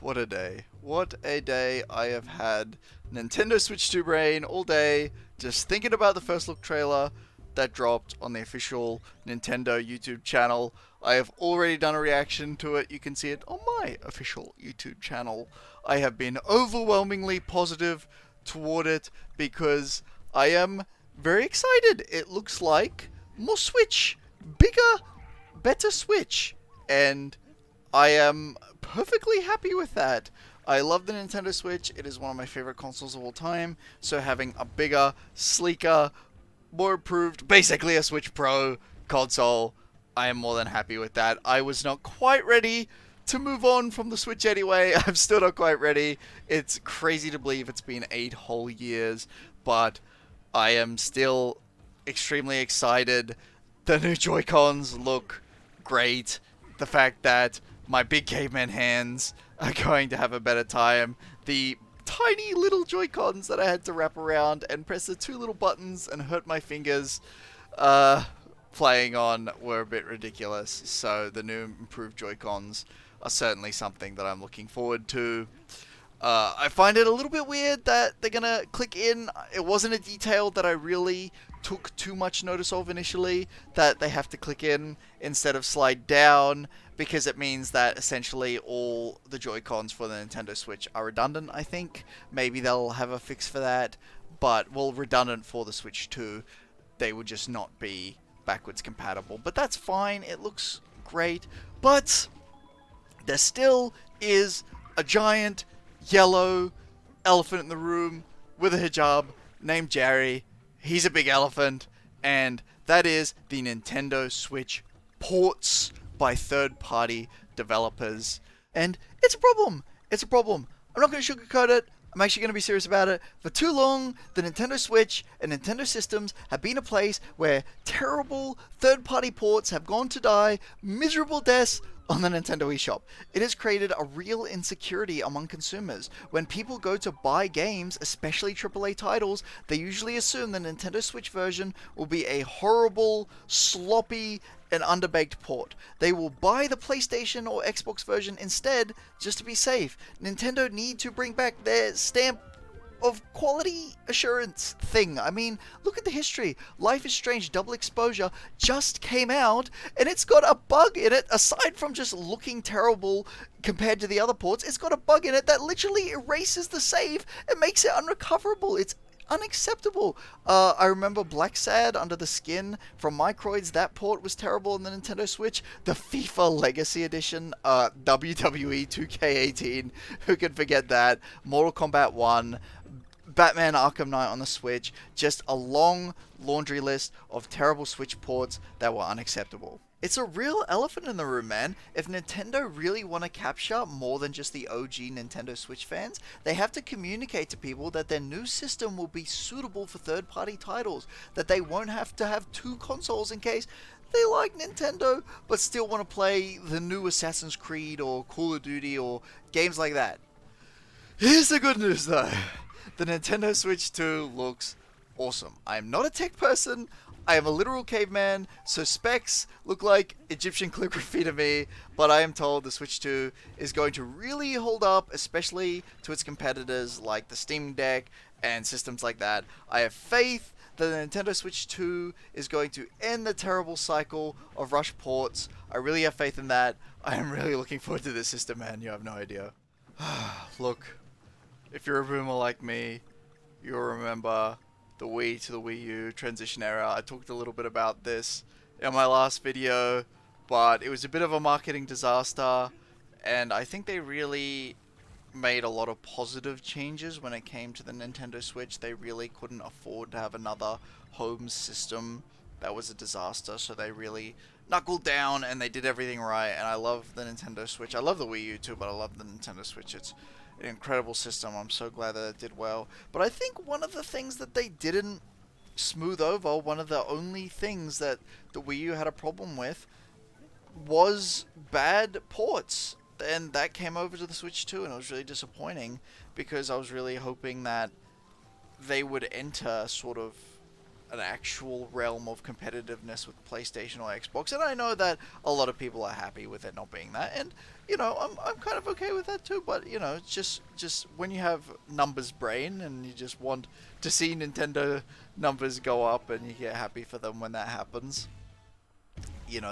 What a day. What a day. I have had Nintendo Switch 2 brain all day, just thinking about the first look trailer that dropped on the official Nintendo YouTube channel. I have already done a reaction to it. You can see it on my official YouTube channel. I have been overwhelmingly positive toward it because I am very excited. It looks like more Switch, bigger, better Switch, and I am perfectly happy with that. I love the Nintendo Switch. It is one of my favorite consoles of all time. So having a bigger, sleeker, more improved, basically a Switch Pro console, I am more than happy with that. I was not quite ready to move on from the Switch anyway. I'm still not quite ready. It's crazy to believe it's been 8 whole years, but I am still extremely excited. The new Joy-Cons look great. The fact that my big caveman hands are going to have a better time. The tiny little Joy-Cons that I had to wrap around and press the 2 little buttons and hurt my fingers playing on were a bit ridiculous. So the new improved Joy-Cons are certainly something that I'm looking forward to. I find it a little bit weird that they're gonna click in. It wasn't a detail that I really took too much notice of initially, that they have to click in instead of slide down, because it means that essentially all the Joy-Cons for the Nintendo Switch are redundant, I think. Maybe they'll have a fix for that, but, well, redundant for the Switch 2. They would just not be backwards compatible. But that's fine, it looks great. But there still is a giant yellow elephant in the room with a hijab named Jerry. He's a big elephant, and that is the Nintendo Switch ports by third-party developers. And it's a problem. It's a problem. I'm not going to sugarcoat it. I'm actually going to be serious about it. For too long, the Nintendo Switch and Nintendo systems have been a place where terrible third-party ports have gone to die miserable deaths on the Nintendo eShop. It has created a real insecurity among consumers. When people go to buy games, especially AAA titles, they usually assume the Nintendo Switch version will be a horrible, sloppy, and underbaked port. They will buy the PlayStation or Xbox version instead, just to be safe. Nintendo need to bring back their stamp of quality assurance thing. I mean, look at the history. Life is Strange Double Exposure just came out, and it's got a bug in it, aside from just looking terrible compared to the other ports. It's got a bug in it that literally erases the save and makes it unrecoverable. It's unacceptable. I remember Black Sad Under the Skin from Microids. That port was terrible on the Nintendo Switch. The FIFA Legacy Edition, WWE 2K18, who can forget that? Mortal Kombat 1, Batman Arkham Knight on the Switch, just a long laundry list of terrible Switch ports that were unacceptable. It's a real elephant in the room, man. If Nintendo really want to capture more than just the OG Nintendo Switch fans, they have to communicate to people that their new system will be suitable for third-party titles, that they won't have to have 2 consoles in case they like Nintendo but still want to play the new Assassin's Creed or Call of Duty or games like that. Here's the good news though. The Nintendo Switch 2 looks awesome. I am not a tech person. I am a literal caveman, so specs look like Egyptian calligraphy to me, but I am told the Switch 2 is going to really hold up, especially to its competitors like the Steam Deck and systems like that. I have faith that the Nintendo Switch 2 is going to end the terrible cycle of rush ports. I really have faith in that. I am really looking forward to this system, man. You have no idea. Look, if you're a boomer like me, you'll remember the Wii to the Wii U transition era. I talked a little bit about this in my last video, but it was a bit of a marketing disaster, and I think they really made a lot of positive changes when it came to the Nintendo Switch. They really couldn't afford to have another home system that was a disaster, so they really knuckled down and they did everything right, and I love the Nintendo Switch. I love the Wii U too, but I love the Nintendo Switch. It's an incredible system. I'm so glad that it did well. But I think one of the things that they didn't smooth over, one of the only things that the Wii U had a problem with, was bad ports. And that came over to the Switch too, and it was really disappointing because I was really hoping that they would enter sort of an actual realm of competitiveness with PlayStation or Xbox, and I know that a lot of people are happy with it not being that, and I'm kind of okay with that too. But it's just when you have numbers brain and you just want to see Nintendo numbers go up and you get happy for them when that happens,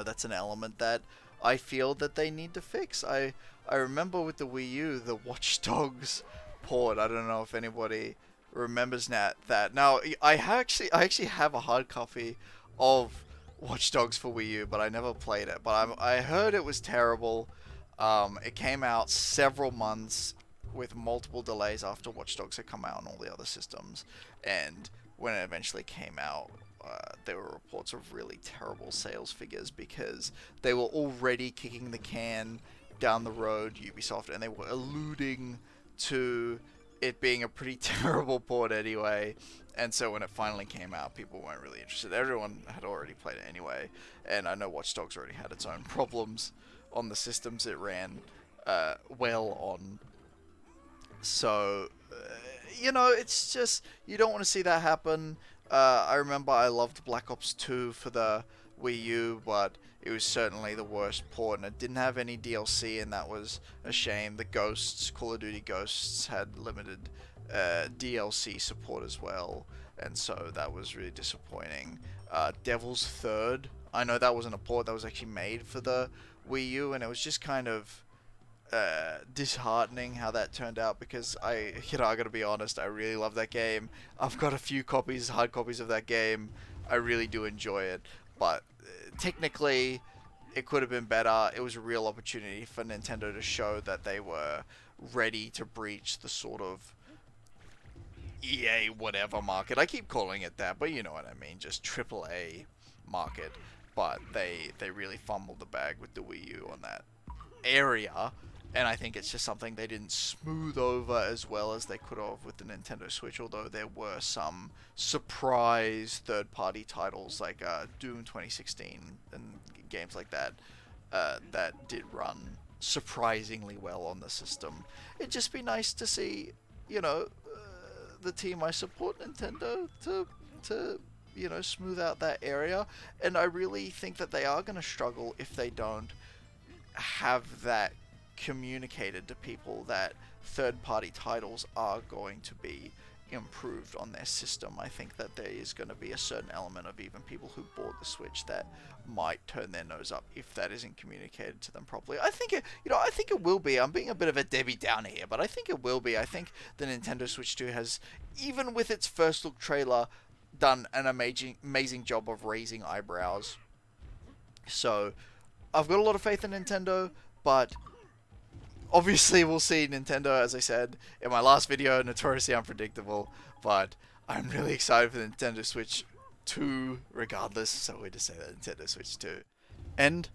that's an element that I feel that they need to fix. I remember with the Wii U, the Watch Dogs port. I don't know if anybody remembers that. Now, I actually have a hard copy of Watch Dogs for Wii U, but I never played it. But I heard it was terrible. It came out several months with multiple delays after Watch Dogs had come out on all the other systems, and when it eventually came out, there were reports of really terrible sales figures because they were already kicking the can down the road, Ubisoft, and they were alluding to it being a pretty terrible port anyway. And so when it finally came out, people weren't really interested. Everyone had already played it anyway, and I know Watch Dogs already had its own problems on the systems it ran well on. So, it's just, you don't want to see that happen. I remember I loved Black Ops 2 for the Wii U, but it was certainly the worst port, and it didn't have any DLC, and that was a shame. The Call of Duty Ghosts had limited DLC support as well, and so that was really disappointing. Devil's Third, I know that wasn't a port, that was actually made for the Wii U, and it was just kind of disheartening how that turned out, because I gotta be honest, I really love that game. I've got a few hard copies of that game. I really do enjoy it, but technically it could have been better. It was a real opportunity for Nintendo to show that they were ready to breach the sort of EA whatever market. I keep calling it that, but you know what I mean, just AAA market. But they really fumbled the bag with the Wii U on that area, and I think it's just something they didn't smooth over as well as they could have with the Nintendo Switch, although there were some surprise third-party titles like Doom 2016 and games like that that did run surprisingly well on the system. It'd just be nice to see, the team I support, Nintendo, to smooth out that area, and I really think that they are going to struggle if they don't have that communicated to people, that third-party titles are going to be improved on their system. I think that there is going to be a certain element of even people who bought the Switch that might turn their nose up if that isn't communicated to them properly. I think it will be. I'm being a bit of a Debbie Downer here, but I think it will be. I think the Nintendo Switch 2 has, even with its first look trailer, done an amazing job of raising eyebrows. So I've got a lot of faith in Nintendo, but obviously we'll see. Nintendo, as I said in my last video, notoriously unpredictable, but I'm really excited for the Nintendo Switch 2 regardless. So weird to say that, Nintendo Switch 2. And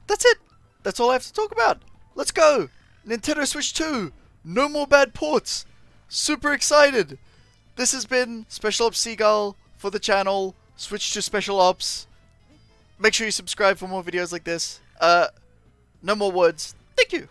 that's it. That's all I have to talk about. Let's go. Nintendo Switch 2. No more bad ports. Super excited. This has been Special Ops Seagull for the channel. Switch to Special Ops. Make sure you subscribe for more videos like this. No more words. Thank you.